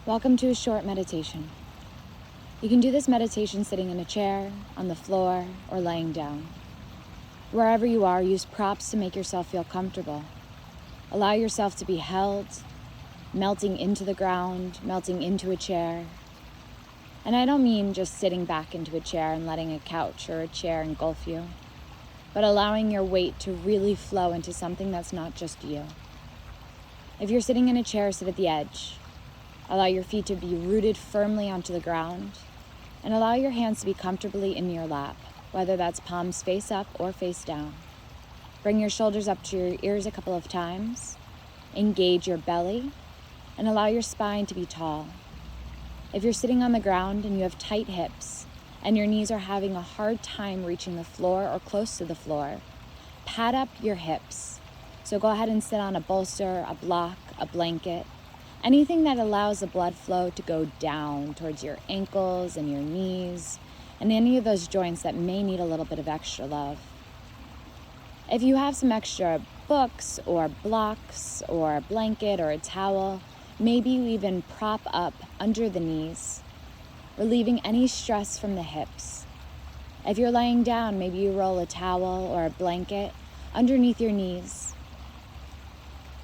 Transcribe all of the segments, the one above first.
Welcome to a short meditation. You can do this meditation sitting in a chair, on the floor, or laying down. Wherever you are, use props to make yourself feel comfortable. Allow yourself to be held, melting into the ground, melting into a chair. And I don't mean just sitting back into a chair and letting a couch or a chair engulf you, but allowing your weight to really flow into something that's not just you. If you're sitting in a chair, sit at the edge. Allow your feet to be rooted firmly onto the ground, and allow your hands to be comfortably in your lap, whether that's palms face up or face down. Bring your shoulders up to your ears a couple of times. Engage your belly, and allow your spine to be tall. If you're sitting on the ground and you have tight hips, and your knees are having a hard time reaching the floor or close to the floor, pad up your hips. So go ahead and sit on a bolster, a block, a blanket, anything that allows the blood flow to go down towards your ankles and your knees and any of those joints that may need a little bit of extra love. If you have some extra books or blocks or a blanket or a towel, maybe you even prop up under the knees, relieving any stress from the hips. If you're laying down, maybe you roll a towel or a blanket underneath your knees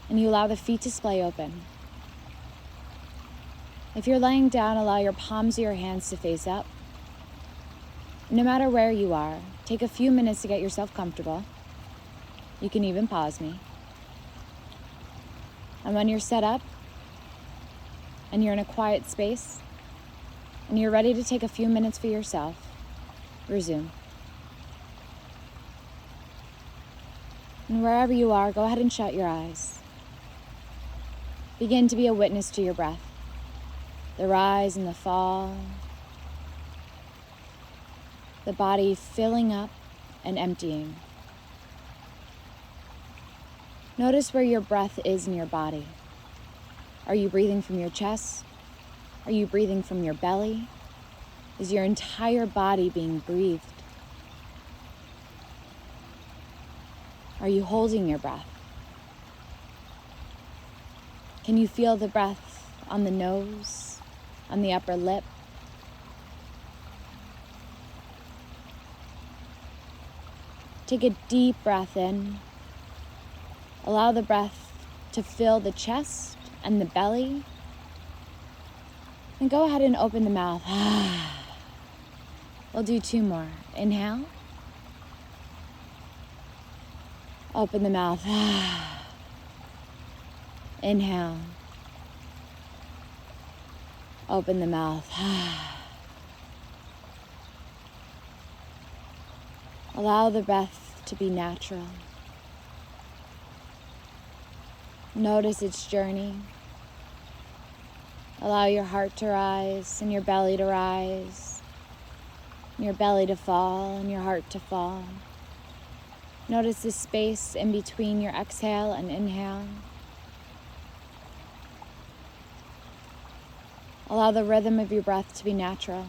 and you allow the feet to splay open. If you're laying down, allow your palms of your hands to face up. No matter where you are, take a few minutes to get yourself comfortable. You can even pause me. And when you're set up and you're in a quiet space and you're ready to take a few minutes for yourself, resume. And wherever you are, go ahead and shut your eyes. Begin to be a witness to your breath. The rise and the fall, the body filling up and emptying. Notice where your breath is in your body. Are you breathing from your chest? Are you breathing from your belly? Is your entire body being breathed? Are you holding your breath? Can you feel the breath on the nose? On the upper lip? Take a deep breath in. Allow the breath to fill the chest and the belly. And go ahead and open the mouth. We'll do 2 more. Inhale. Open the mouth. Inhale. Open the mouth. Allow the breath to be natural. Notice its journey. Allow your heart to rise and your belly to rise, and your belly to fall and your heart to fall. Notice the space in between your exhale and inhale. Allow the rhythm of your breath to be natural,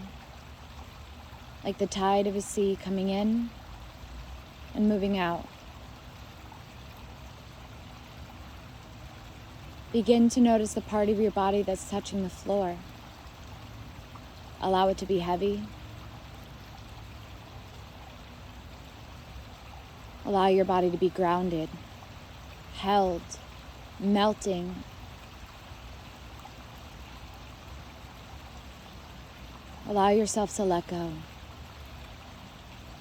like the tide of a sea coming in and moving out. Begin to notice the part of your body that's touching the floor. Allow it to be heavy. Allow your body to be grounded, held, melting. Allow yourself to let go.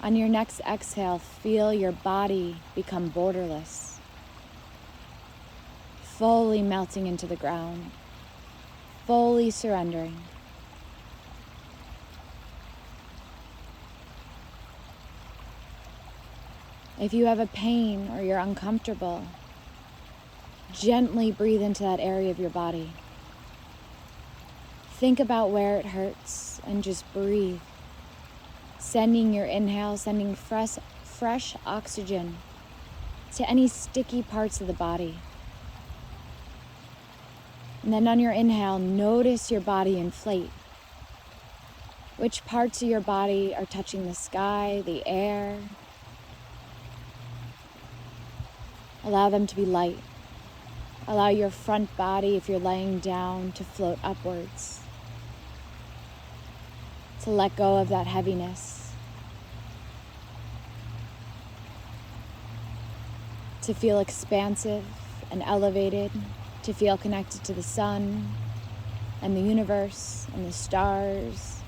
On your next exhale, feel your body become borderless, fully melting into the ground, fully surrendering. If you have a pain or you're uncomfortable, gently breathe into that area of your body. Think about where it hurts and just breathe. Sending your inhale, sending fresh oxygen to any sticky parts of the body. And then on your inhale, notice your body inflate. Which parts of your body are touching the sky, the air? Allow them to be light. Allow your front body, if you're laying down, to float upwards. To let go of that heaviness. To feel expansive and elevated. To feel connected to the sun and the universe and the stars.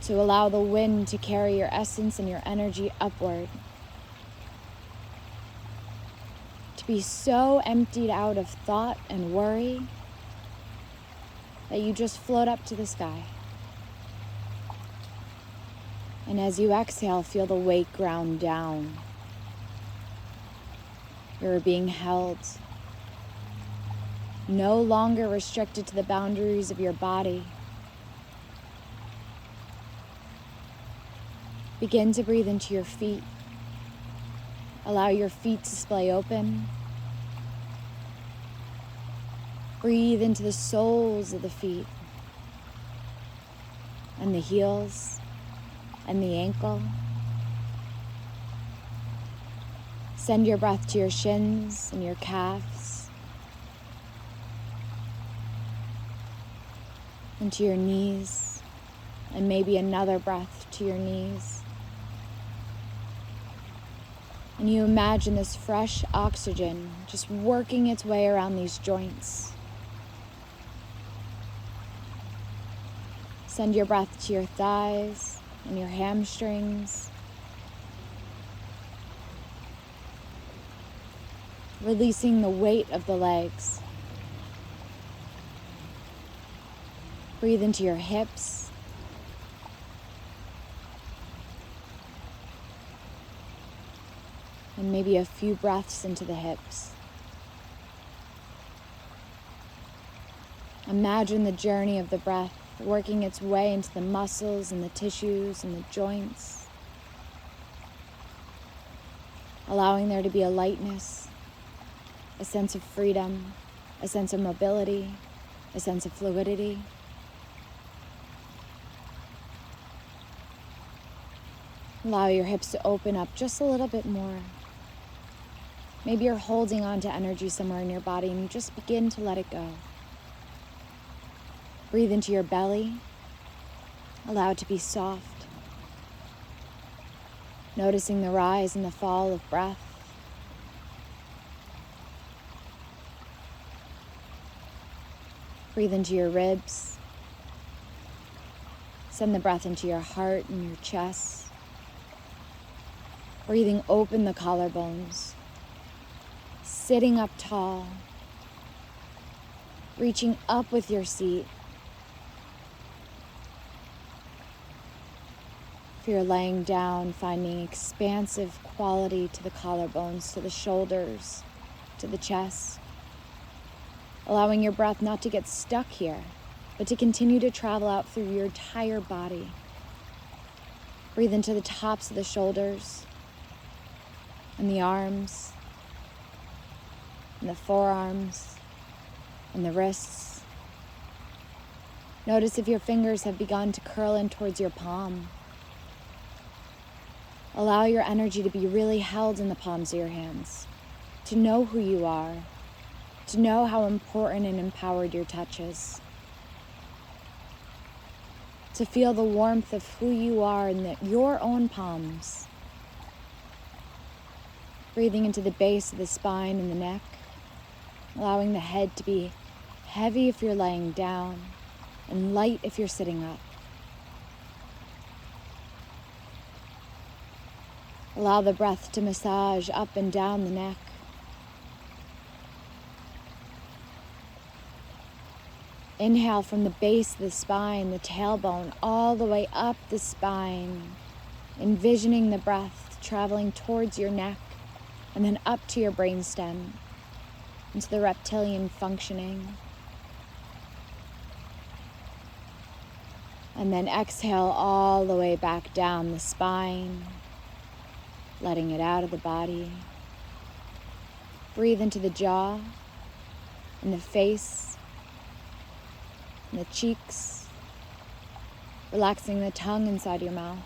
To allow the wind to carry your essence and your energy upward. To be so emptied out of thought and worry that you just float up to the sky. And as you exhale, feel the weight ground down. You're being held, no longer restricted to the boundaries of your body. Begin to breathe into your feet. Allow your feet to splay open. Breathe into the soles of the feet and the heels and the ankle. Send your breath to your shins and your calves, and to your knees, and maybe another breath to your knees. And you imagine this fresh oxygen just working its way around these joints. Send your breath to your thighs and your hamstrings. Releasing the weight of the legs. Breathe into your hips. And maybe a few breaths into the hips. Imagine the journey of the breath working its way into the muscles and the tissues and the joints. Allowing there to be a lightness, a sense of freedom, a sense of mobility, a sense of fluidity. Allow your hips to open up just a little bit more. Maybe you're holding on to energy somewhere in your body and you just begin to let it go. Breathe into your belly. Allow it to be soft. Noticing the rise and the fall of breath. Breathe into your ribs. Send the breath into your heart and your chest. Breathing open the collarbones. Sitting up tall. Reaching up with your seat. If you're laying down, finding expansive quality to the collarbones, to the shoulders, to the chest. Allowing your breath not to get stuck here, but to continue to travel out through your entire body. Breathe into the tops of the shoulders, and the arms, and the forearms, and the wrists. Notice if your fingers have begun to curl in towards your palm. Allow your energy to be really held in the palms of your hands, to know who you are, to know how important and empowered your touch is, to feel the warmth of who you are in your own palms. Breathing into the base of the spine and the neck, allowing the head to be heavy if you're laying down and light if you're sitting up. Allow the breath to massage up and down the neck. Inhale from the base of the spine, the tailbone, all the way up the spine, envisioning the breath traveling towards your neck and then up to your brainstem, into the reptilian functioning. And then exhale all the way back down the spine, letting it out of the body. Breathe into the jaw and the face and the cheeks, relaxing the tongue inside your mouth.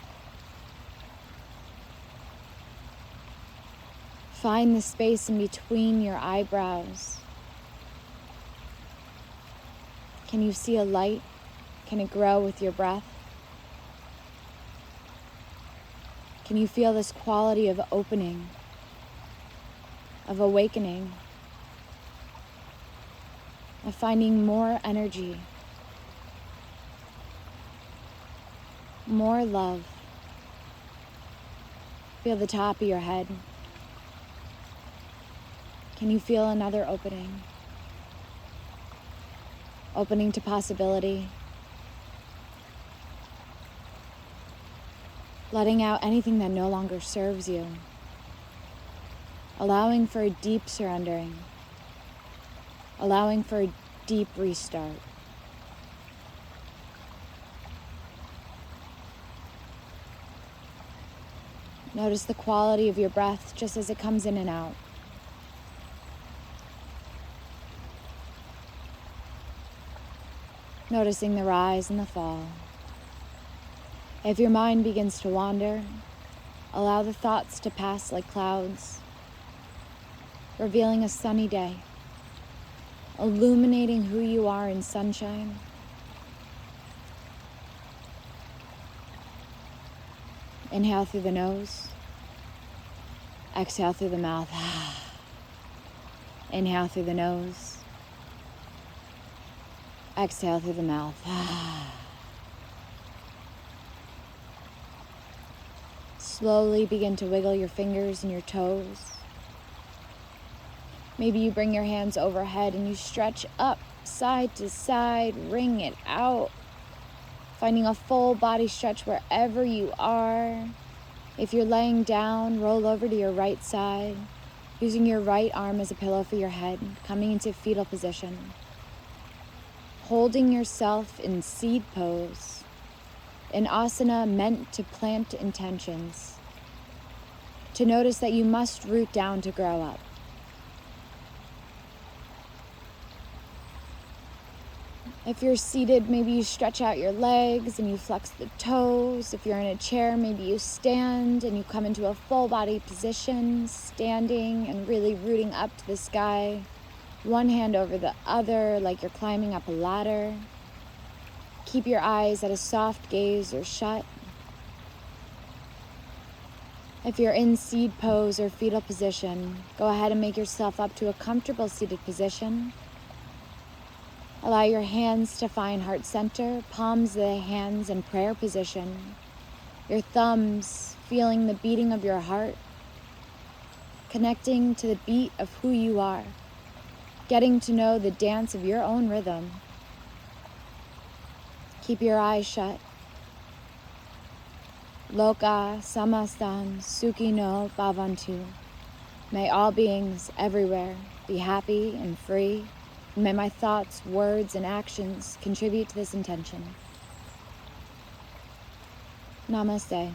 Find the space in between your eyebrows. Can you see a light? Can it grow with your breath? Can you feel this quality of opening, of awakening, of finding more energy, more love? Feel the top of your head. Can you feel another opening? Opening to possibility. Letting out anything that no longer serves you. Allowing for a deep surrendering. Allowing for a deep restart. Notice the quality of your breath just as it comes in and out. Noticing the rise and the fall. If your mind begins to wander, allow the thoughts to pass like clouds, revealing a sunny day, illuminating who you are in sunshine. Inhale through the nose, exhale through the mouth. Inhale through the nose, exhale through the mouth. Slowly begin to wiggle your fingers and your toes. Maybe you bring your hands overhead and you stretch up, side to side, wring it out, finding a full body stretch wherever you are. If you're laying down, roll over to your right side, using your right arm as a pillow for your head, coming into fetal position. Holding yourself in seed pose, an asana meant to plant intentions, to notice that you must root down to grow up. If you're seated, maybe you stretch out your legs and you flex the toes. If you're in a chair, maybe you stand and you come into a full body position, standing and really rooting up to the sky. One hand over the other, like you're climbing up a ladder. Keep your eyes at a soft gaze or shut. If you're in seed pose or fetal position, go ahead and make yourself up to a comfortable seated position. Allow your hands to find heart center, palms of the hands in prayer position. Your thumbs feeling the beating of your heart, connecting to the beat of who you are, getting to know the dance of your own rhythm. Keep your eyes shut. Loka samastam sukhi no bhavantu. May all beings everywhere be happy and free. And may my thoughts, words, and actions contribute to this intention. Namaste.